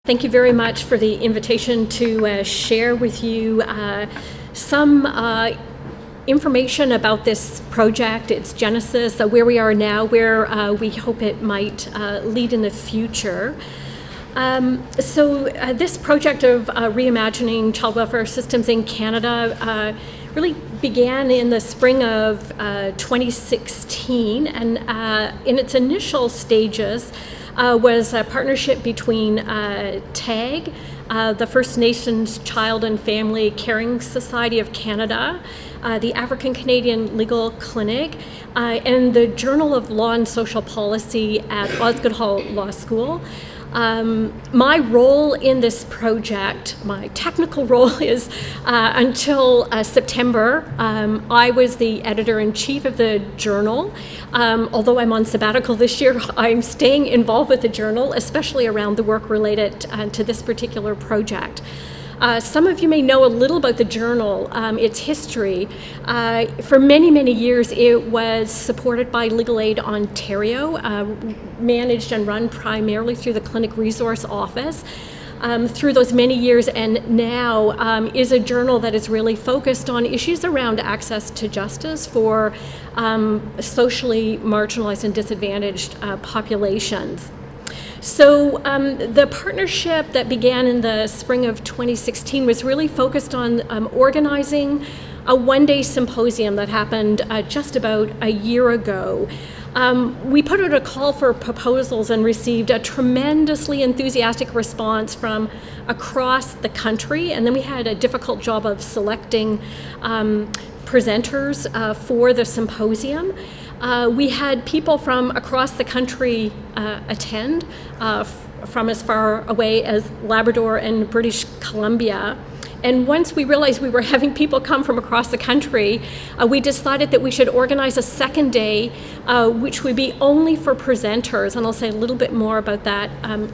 Thank you very much for the invitation to share with you some information about this project, its genesis, where we are now, where we hope it might lead in the future. This project of reimagining child welfare systems in Canada really began in the spring of 2016, and in its initial stages was a partnership between TAG, the First Nations Child and Family Caring Society of Canada, the African Canadian Legal Clinic, and the Journal of Law and Social Policy at Osgoode Hall Law School. My role in this project, my technical role is until September, I was the editor-in-chief of the journal. Although I'm on sabbatical this year, I'm staying involved with the journal, especially around the work related to this particular project. Some of you may know a little about the journal, its history. For many, many years, it was supported by Legal Aid Ontario, managed and run primarily through the Clinic Resource Office. Through those many years, and now is a journal that is really focused on issues around access to justice for socially marginalized and disadvantaged populations. So the partnership that began in the spring of 2016 was really focused on organizing a one-day symposium that happened just about a year ago. We put out a call for proposals and received a tremendously enthusiastic response from across the country, and then we had a difficult job of selecting presenters for the symposium. We had people from across the country attend, from as far away as Labrador and British Columbia. And once we realized we were having people come from across the country, we decided that we should organize a second day, which would be only for presenters, and I'll say a little bit more about that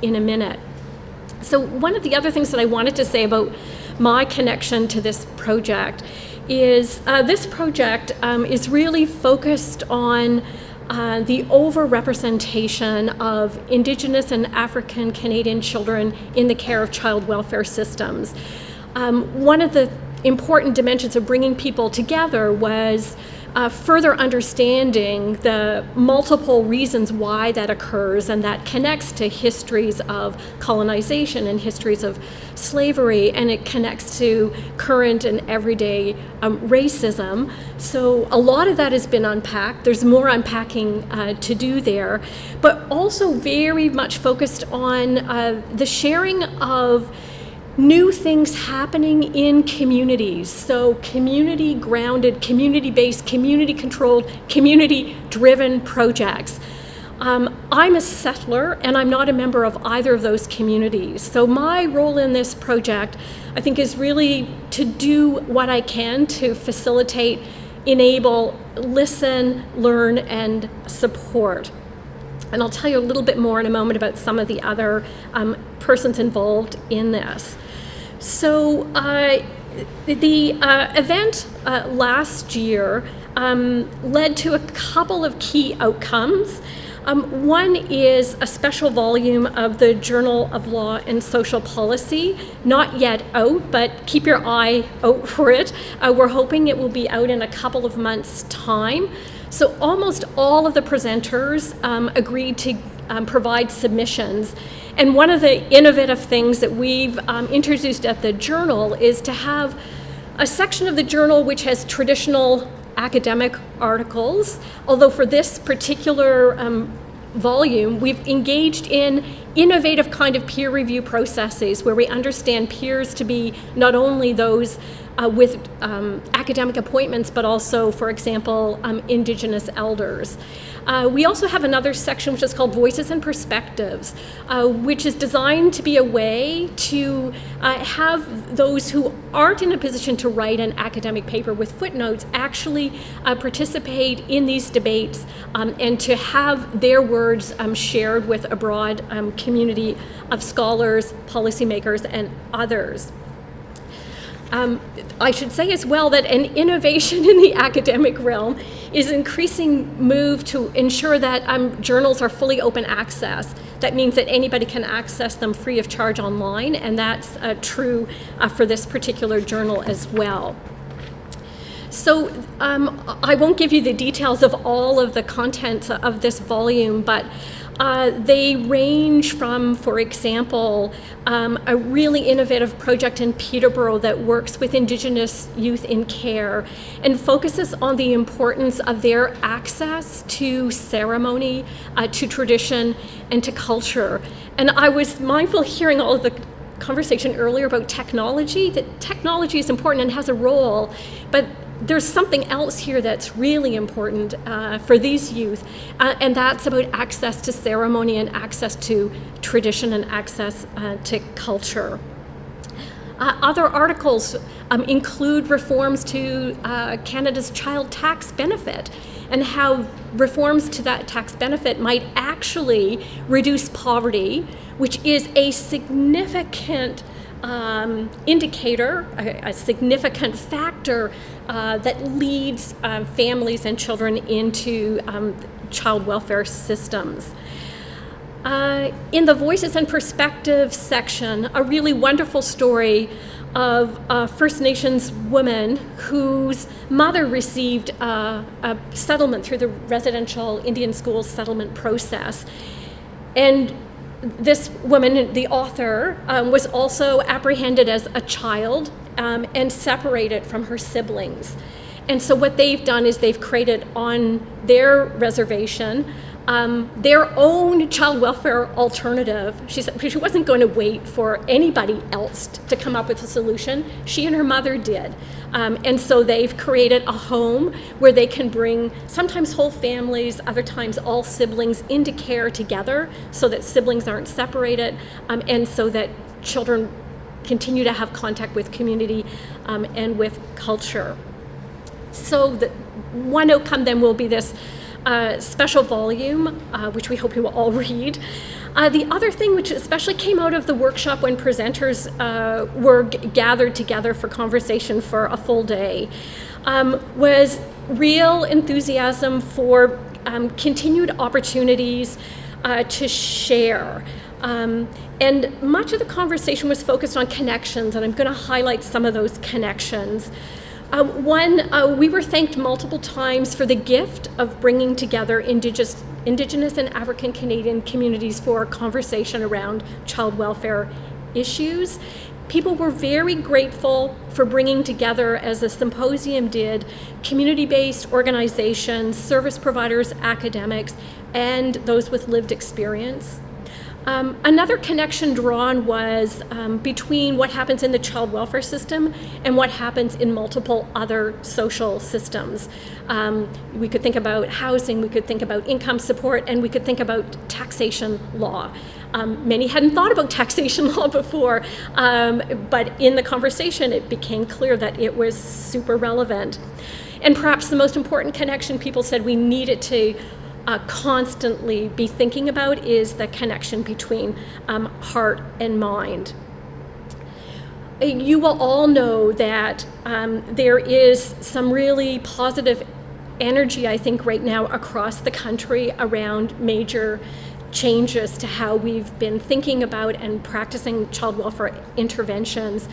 in a minute. So one of the other things that I wanted to say about my connection to this project is this project is really focused on the over-representation of Indigenous and African Canadian children in the care of child welfare systems. One of the important dimensions of bringing people together was further understanding the multiple reasons why that occurs, and that connects to histories of colonization and histories of slavery, and it connects to current and everyday racism. So a lot of that has been unpacked. There's more unpacking to do there, but also very much focused on the sharing of new things happening in communities. So community-grounded, community-based, community-controlled, community-driven projects. I'm a settler, and I'm not a member of either of those communities. So my role in this project, I think, is really to do what I can to facilitate, enable, listen, learn, and support. And I'll tell you a little bit more in a moment about some of the other persons involved in this. So the event last year led to a couple of key outcomes. One is a special volume of the Journal of Law and Social Policy, not yet out, but keep your eye out for it. We're hoping it will be out in a couple of months' time. So almost all of the presenters agreed to provide submissions. And one of the innovative things that we've introduced at the journal is to have a section of the journal which has traditional academic articles, although for this particular volume, we've engaged in innovative kind of peer review processes where we understand peers to be not only those with academic appointments, but also, for example, Indigenous elders. We also have another section which is called Voices and Perspectives, which is designed to be a way to have those who aren't in a position to write an academic paper with footnotes actually participate in these debates and to have their words shared with a broad community of scholars, policymakers, and others. I should say as well that an innovation in the academic realm is increasing move to ensure that journals are fully open access. That means that anybody can access them free of charge online, and that's true for this particular journal as well. So I won't give you the details of all of the contents of this volume, but they range from, for example, a really innovative project in Peterborough that works with Indigenous youth in care and focuses on the importance of their access to ceremony, to tradition, and to culture. And I was mindful hearing all of the conversation earlier about technology, that technology is important and has a role, but there's something else here that's really important for these youth, and that's about access to ceremony and access to tradition and access to culture. Other articles include reforms to Canada's child tax benefit and how reforms to that tax benefit might actually reduce poverty, which is a significant indicator, a significant factor that leads families and children into child welfare systems. In the Voices and Perspectives section, a really wonderful story of a First Nations woman whose mother received a settlement through the residential Indian schools settlement process. And this woman, the author, was also apprehended as a child and separated from her siblings. And so what they've done is they've created on their reservation their own child welfare alternative. She said she wasn't going to wait for anybody else to come up with a solution. She and her mother did. And so they've created a home where they can bring sometimes whole families, other times all siblings into care together so that siblings aren't separated, and so that children continue to have contact with community and with culture. So the one outcome then will be this special volume, which we hope you will all read. The other thing, which especially came out of the workshop when presenters were gathered together for conversation for a full day, was real enthusiasm for continued opportunities to share. And much of the conversation was focused on connections, and I'm going to highlight some of those connections. We were thanked multiple times for the gift of bringing together Indigenous and African Canadian communities for a conversation around child welfare issues. People were very grateful for bringing together, as the symposium did, community-based organizations, service providers, academics, and those with lived experience. Another connection drawn was between what happens in the child welfare system and what happens in multiple other social systems. We could think about housing, we could think about income support, and we could think about taxation law. Many hadn't thought about taxation law before, but in the conversation it became clear that it was super relevant. And perhaps the most important connection people said we needed to constantly be thinking about is the connection between heart and mind. You will all know that there is some really positive energy, I think, right now across the country around major changes to how we've been thinking about and practicing child welfare interventions,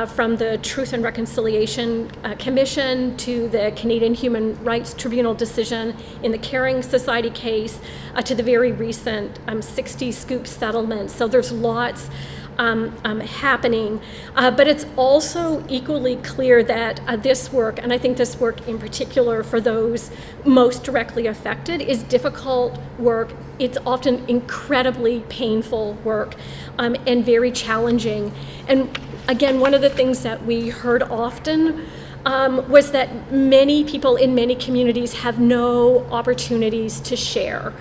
from the Truth and Reconciliation Commission to the Canadian Human Rights Tribunal decision in the Caring Society case, to the very recent 60 Scoop settlement. So there's lots happening, but it's also equally clear that this work, and I think this work in particular for those most directly affected, is difficult work. It's often incredibly painful work, and very challenging. And again, one of the things that we heard often was that many people in many communities have no opportunities to share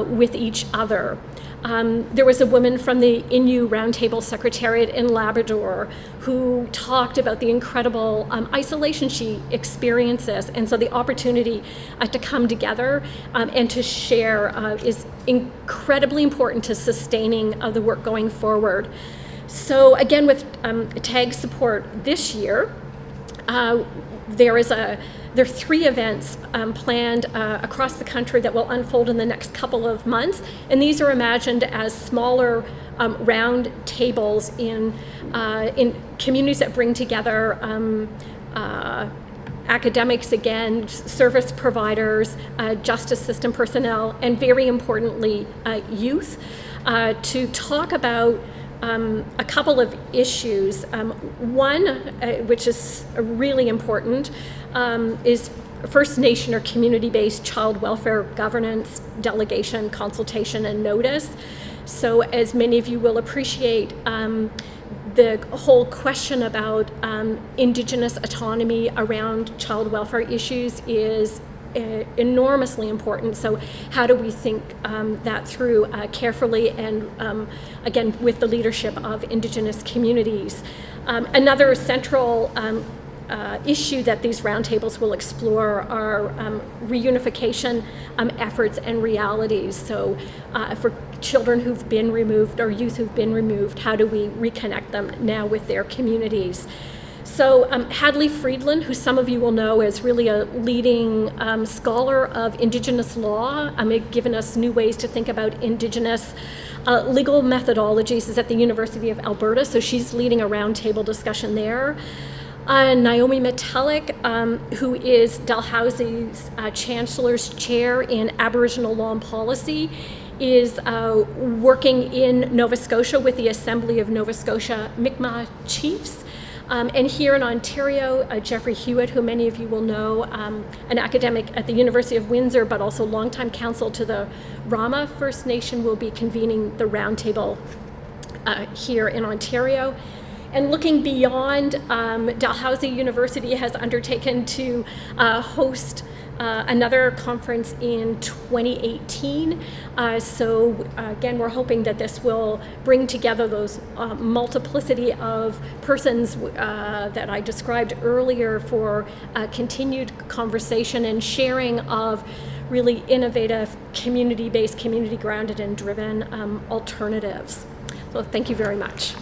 with each other. There was a woman from the Innu Roundtable Secretariat in Labrador who talked about the incredible isolation she experiences, and so the opportunity to come together and to share is incredibly important to sustaining the work going forward. So again, with TAG support this year, there are 3 events planned across the country that will unfold in the next couple of months, and these are imagined as smaller round tables in communities that bring together academics, again, service providers, justice system personnel, and very importantly, youth, to talk about a couple of issues. One, which is really important, is First Nation or community-based child welfare governance, delegation, consultation, and notice. So as many of you will appreciate, the whole question about Indigenous autonomy around child welfare issues is enormously important. So how do we think that through carefully and again with the leadership of Indigenous communities? Another central issue that these roundtables will explore are reunification efforts and realities. So for children who've been removed or youth who've been removed, how do we reconnect them now with their communities? So Hadley Friedland, who some of you will know is really a leading scholar of Indigenous law, given us new ways to think about Indigenous legal methodologies, is at the University of Alberta, so she's leading a roundtable discussion there. Naomi Metallic, who is Dalhousie's Chancellor's Chair in Aboriginal Law and Policy, is working in Nova Scotia with the Assembly of Nova Scotia Mi'kmaq Chiefs. And here in Ontario, Jeffrey Hewitt, who many of you will know, an academic at the University of Windsor, but also longtime counsel to the Rama First Nation, will be convening the roundtable here in Ontario. And looking beyond, Dalhousie University has undertaken to host another conference in 2018. So again, we're hoping that this will bring together those multiplicity of persons that I described earlier for continued conversation and sharing of really innovative, community-based, community-grounded and driven alternatives. So thank you very much.